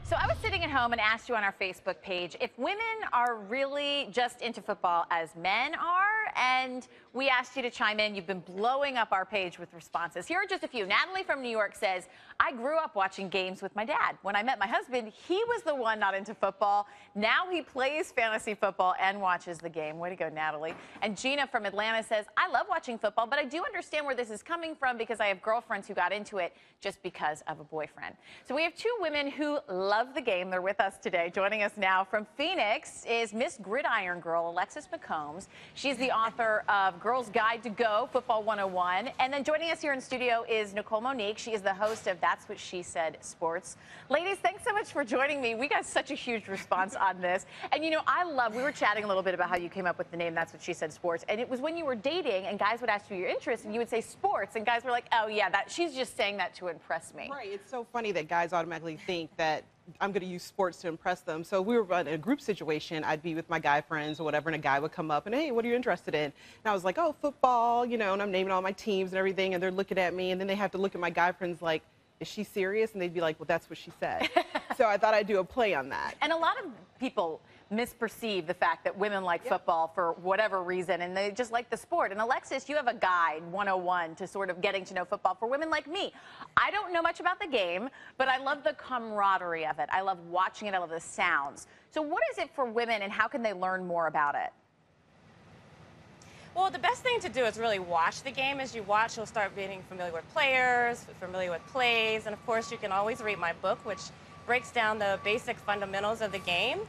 So I was sitting at home and asked you on our Facebook page if women are really just into football as men are, and we asked you to chime in. You've been blowing up our page with responses. Here are just a few. Natalie from New York says, I grew up watching games with my dad. When I met my husband, he was the one not into football. Now he plays fantasy football and watches the game. Way to go, Natalie. And Gina from Atlanta says, I love watching football, but I do understand where this is coming from because I have girlfriends who got into it just because of a boyfriend. So we have two women who love the game. They're with us today. Joining us now from Phoenix is Miss Gridiron Girl, Alexis McCombs. She's the author of Girl's Guide to Go, Football 101. And then joining us here in studio is Nicole Monique. She is the host of That's What She Said Sports. Ladies, thanks so much for joining me. We got such a huge response on this. And, you know, we were chatting a little bit about how you came up with the name That's What She Said Sports. And it was when you were dating and guys would ask you your interests and you would say sports. And guys were like, oh, yeah, she's just saying that to impress me. Right. It's so funny that guys automatically think that I'm going to use sports to impress them. So we were in a group situation. I'd be with my guy friends or whatever, and a guy would come up and, hey, what are you interested in? And I was like, oh, football, you know, and I'm naming all my teams and everything, and they're looking at me, and then they have to look at my guy friends like, is she serious? And they'd be like, well, that's what she said. So I thought I'd do a play on that. And a lot of people misperceive the fact that women like football for whatever reason, and they just like the sport. And Alexis, you have a guide, 101, to sort of getting to know football for women like me. I don't know much about the game, but I love the camaraderie of it. I love watching it. I love the sounds. So what is it for women, and how can they learn more about it? Well, the best thing to do is really watch the game. As you watch, you'll start getting familiar with players, familiar with plays, and of course, you can always read my book, which breaks down the basic fundamentals of the game.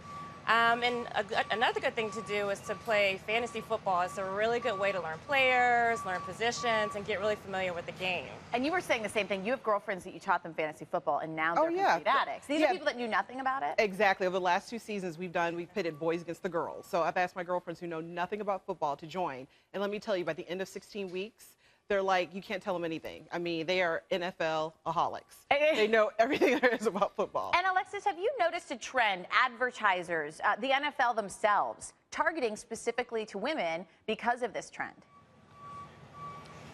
Another good thing to do is to play fantasy football. It's a really good way to learn players, learn positions, and get really familiar with the game. And you were saying the same thing. You have girlfriends that you taught them fantasy football, and now they're complete addicts. These are people that knew nothing about it? Exactly. Over the last 2 seasons we've pitted boys against the girls. So I've asked my girlfriends who know nothing about football to join. And let me tell you, by the end of 16 weeks, they're like, you can't tell them anything. I mean, they are NFL-aholics. They know everything there is about football. And Alexis, have you noticed a trend, advertisers, the NFL themselves, targeting specifically to women because of this trend?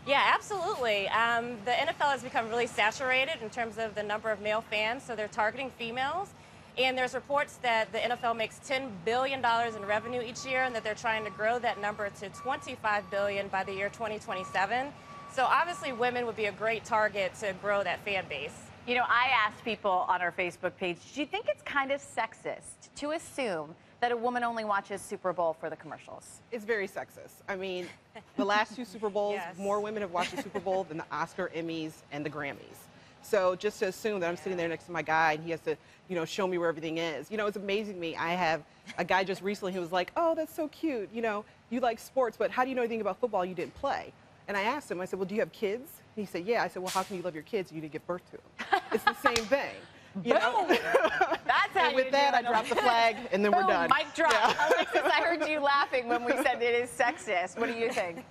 Yeah, absolutely. The NFL has become really saturated in terms of the number of male fans, so they're targeting females. And there's reports that the NFL makes $10 billion in revenue each year, and that they're trying to grow that number to $25 billion by the year 2027. So obviously women would be a great target to grow that fan base. You know, I asked people on our Facebook page, do you think it's kind of sexist to assume that a woman only watches Super Bowl for the commercials? It's very sexist. I mean, the last 2 Super Bowls, more women have watched the Super Bowl than the Oscar, Emmys, and the Grammys. So just to assume that I'm sitting there next to my guy and he has to, you know, show me where everything is. You know, it's amazing to me. I have a guy just recently who was like, oh, that's so cute. You know, you like sports, but how do you know anything about football? You didn't play. And I asked him, I said, well, do you have kids? And he said, yeah. I said, well, how can you love your kids if you didn't give birth to them? It's the same thing. You know? That's how and with that, I dropped the flag, and then we're done. Mic drop. Yeah. Alexis, I heard you laughing when we said it is sexist. What do you think?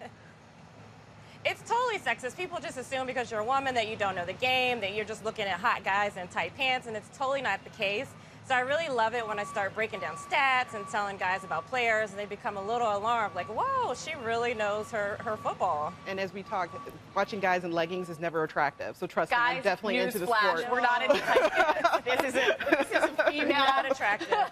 It's totally sexist. People just assume because you're a woman that you don't know the game, that you're just looking at hot guys in tight pants, and it's totally not the case. So I really love it when I start breaking down stats and telling guys about players, and they become a little alarmed, like, whoa, she really knows her football. And as we talk, watching guys in leggings is never attractive. So trust me, I'm definitely into the flash, sport. We're not into tight pants. This is a female. Not attractive.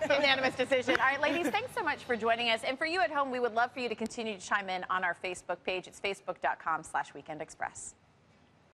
Unanimous decision. All right, ladies, thanks so much for joining us. And for you at home, we would love for you to continue to chime in on our Facebook page. It's facebook.com/weekendexpress.